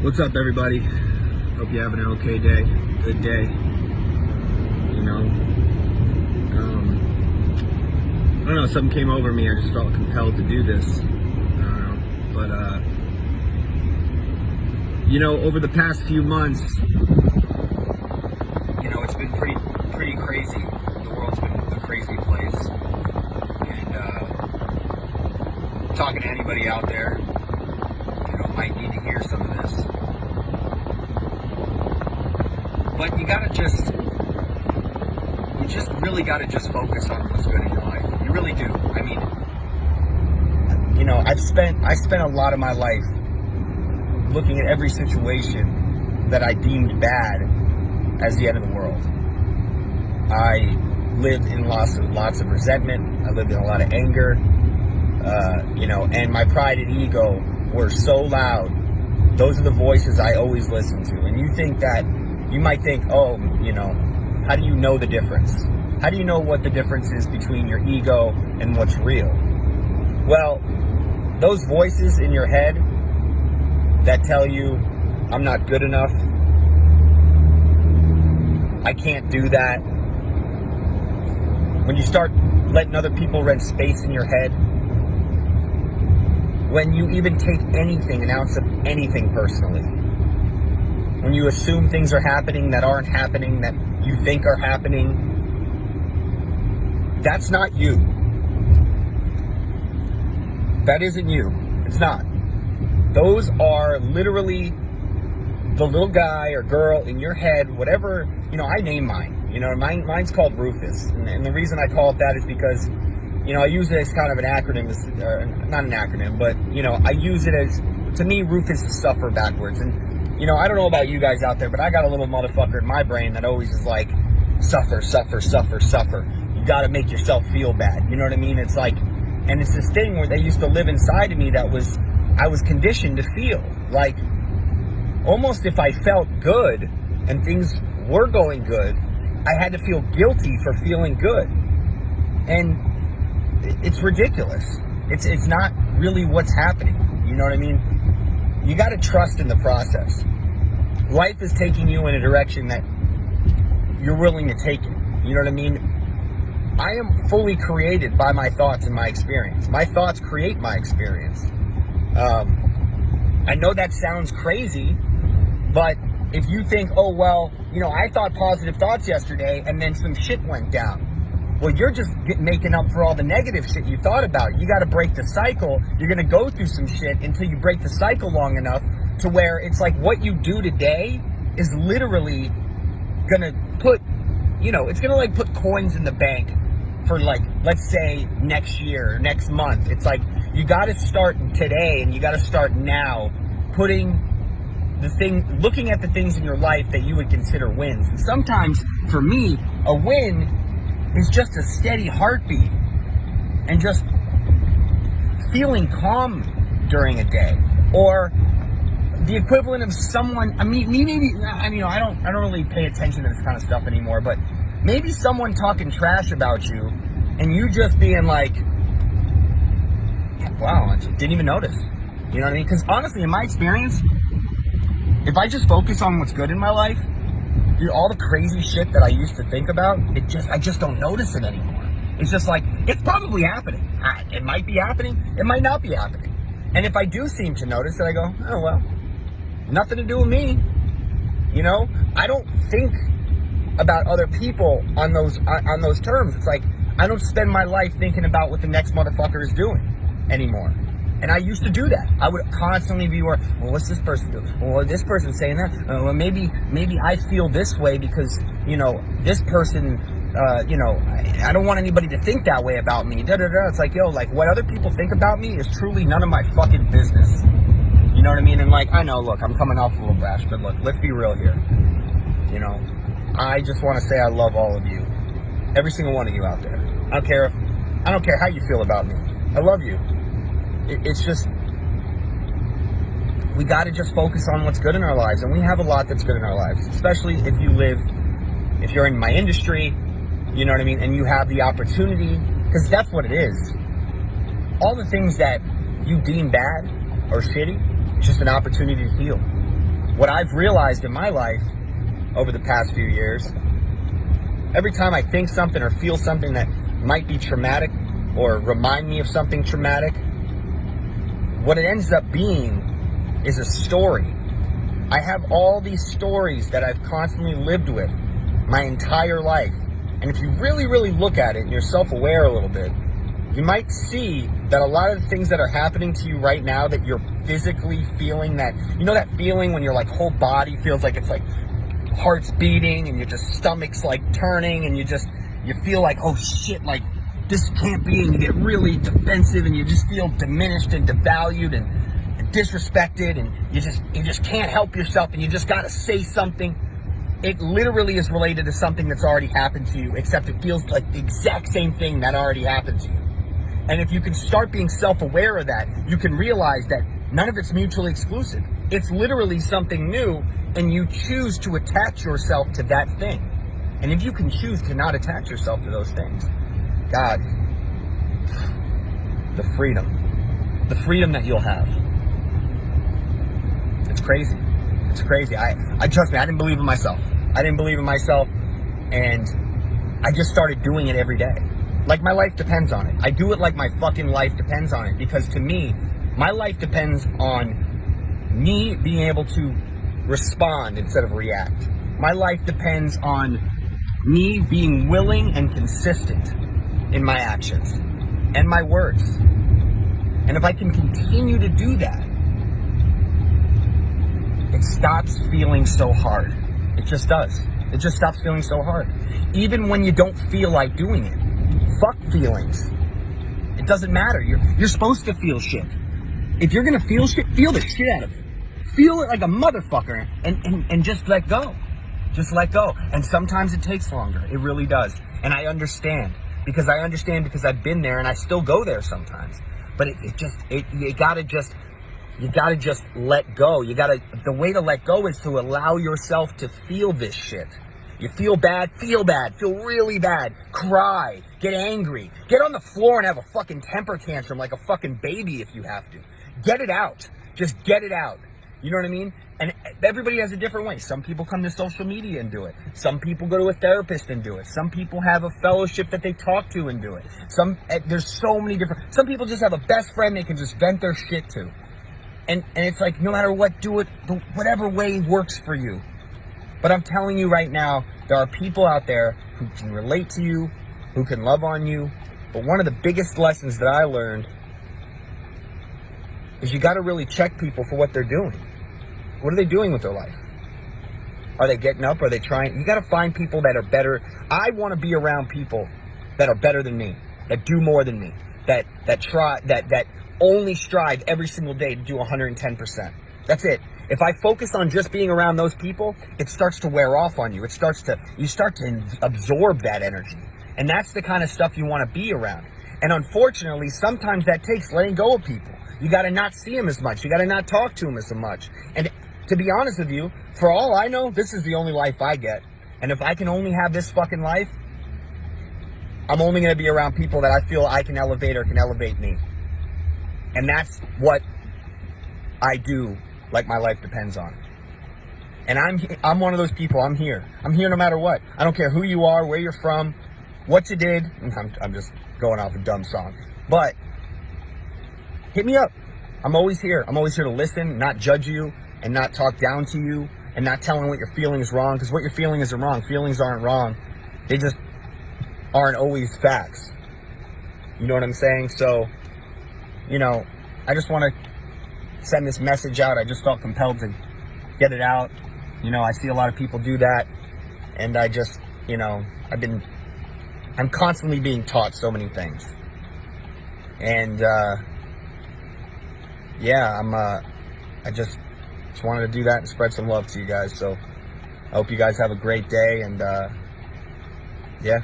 What's up, everybody? Hope you're having an okay day. Good day. You know, I don't know, something came over me. I just felt compelled to do this. I don't know. But, over the past few months, it's been pretty crazy. The world's been a crazy place. And, talking to anybody out there, might need to hear some of this. But you just really gotta just focus on what's good in your life. You really do. I mean, I spent a lot of my life looking at every situation that I deemed bad as the end of the world. I lived in lots of resentment. I lived in a lot of anger. And my pride and ego were so loud. Those are the voices I always listen to. And you might think, how do you know the difference? How do you know what the difference is between your ego and what's real? Well, those voices in your head that tell you, I'm not good enough, I can't do that. When you start letting other people rent space in your head, when you even take anything, an ounce of anything personally, when you assume things are happening that aren't happening, that you think are happening, that's not you. That isn't you. It's not. Those are literally the little guy or girl in your head, whatever, I name mine. Mine's called Rufus. And the reason I call it that is because, I use it as kind of an acronym, not an acronym, but, I use it as, to me, Rufus is suffer backwards. And, I don't know about you guys out there, but I got a little motherfucker in my brain that always is like, suffer, suffer, suffer, suffer. You got to make yourself feel bad. You know what I mean? It's like, and it's this thing where they used to live inside of me that I was conditioned to feel like almost if I felt good and things were going good, I had to feel guilty for feeling good. And it's ridiculous. It's not really what's happening. You know what I mean? You got to trust in the process. Life is taking you in a direction that you're willing to take it. You know what I mean? I am fully created by my thoughts and my experience. My thoughts create my experience. I know that sounds crazy, but if you think, I thought positive thoughts yesterday and then some shit went down. Well, you're just making up for all the negative shit you thought about. You got to break the cycle. You're going to go through some shit until you break the cycle long enough to where it's like what you do today is literally going to put, it's going to like put coins in the bank for like, let's say next year, next month. It's like you got to start today and you got to start now looking at the things in your life that you would consider wins. And sometimes for me, a win is just a steady heartbeat and just feeling calm during a day, or the equivalent of someone. I don't really pay attention to this kind of stuff anymore, but maybe someone talking trash about you and you just being like, wow, I didn't even notice. You know what I mean? Because honestly, in my experience, if I just focus on what's good in my life, dude, all the crazy shit that I used to think about, I just don't notice it anymore. It's just like, it's probably happening. It might be happening. It might not be happening. And if I do seem to notice it, I go, oh, well, nothing to do with me. I don't think about other people on those terms. It's like, I don't spend my life thinking about what the next motherfucker is doing anymore. And I used to do that. I would constantly be well, what's this person doing? Well, this person's saying that. Well, maybe I feel this way because, this person, I don't want anybody to think that way about me. It's like, what other people think about me is truly none of my fucking business. You know what I mean? And I know, look, I'm coming off a little brash, but look, let's be real here. I just want to say I love all of you. Every single one of you out there. I don't care how you feel about me. I love you. It's just, we got to just focus on what's good in our lives. And we have a lot that's good in our lives, especially if you're in my industry, you know what I mean? And you have the opportunity, because that's what it is. All the things that you deem bad or shitty, it's just an opportunity to heal. what I've realized in my life over the past few years, every time I think something or feel something that might be traumatic or remind me of something traumatic, what it ends up being is a story. I have all these stories that I've constantly lived with my entire life. And if you really, really look at it and you're self-aware a little bit, you might see that a lot of the things that are happening to you right now, that you're physically feeling, that, you know, that feeling when your like whole body feels like it's like heart's beating and your just stomach's like turning and you feel like, oh shit, like this can't be, and you get really defensive and you just feel diminished and devalued and disrespected, and you just can't help yourself and you just gotta say something. It literally is related to something that's already happened to you, except it feels like the exact same thing that already happened to you. And if you can start being self-aware of that, you can realize that none of it's mutually exclusive. It's literally something new, and you choose to attach yourself to that thing. And if you can choose to not attach yourself to those things, God, the freedom that you'll have. It's crazy. It's crazy. I trust me, I didn't believe in myself. And I just started doing it every day. Like my life depends on it. I do it like my fucking life depends on it, because to me, my life depends on me being able to respond instead of react. My life depends on me being willing and consistent in my actions and my words. And if I can continue to do that, it stops feeling so hard. It just does. It just stops feeling so hard. Even when you don't feel like doing it. Fuck feelings. It doesn't matter. You're supposed to feel shit. If you're gonna feel shit, feel the shit out of it. Feel it like a motherfucker and just let go. Just let go. And sometimes it takes longer. It really does. And I understand. Because I've been there and I still go there sometimes. But you gotta just let go. The way to let go is to allow yourself to feel this shit. You feel bad, feel really bad, cry, get angry, get on the floor and have a fucking temper tantrum like a fucking baby if you have to. Get it out. Just get it out. You know what I mean? And everybody has a different way. Some people come to social media and do it. Some people go to a therapist and do it. Some people have a fellowship that they talk to and do it. There's so many different, some people just have a best friend they can just vent their shit to. And it's like, no matter what, do it whatever way works for you. But I'm telling you right now, there are people out there who can relate to you, who can love on you. But one of the biggest lessons that I learned is you got to really check people for what they're doing. What are they doing with their life? Are they getting up? Are they trying? You got to find people that are better. I want to be around people that are better than me, that do more than me, that try, that only strive every single day to do 110%. That's it. If I focus on just being around those people, it starts to wear off on you. You start to absorb that energy. And that's the kind of stuff you want to be around. And unfortunately, sometimes that takes letting go of people. You got to not see them as much. You got to not talk to them as much. And to be honest with you, for all I know, this is the only life I get. And if I can only have this fucking life, I'm only going to be around people that I feel I can elevate or can elevate me. And that's what I do, like my life depends on. And I'm one of those people. I'm here no matter what. I don't care who you are, where you're from, what you did. I'm just going off a dumb song. But hit me up. I'm always here. I'm always here to listen, not judge you, and not talk down to you, and not telling what you're feeling is wrong, because what you're feeling isn't wrong. Feelings aren't wrong. They just aren't always facts. You know what I'm saying? So, you know, I just want to send this message out. I just felt compelled to get it out. You know, I see a lot of people do that, and I just, you know, I'm constantly being taught so many things. And, yeah, I just wanted to do that and spread some love to you guys. So I hope you guys have a great day, and, yeah.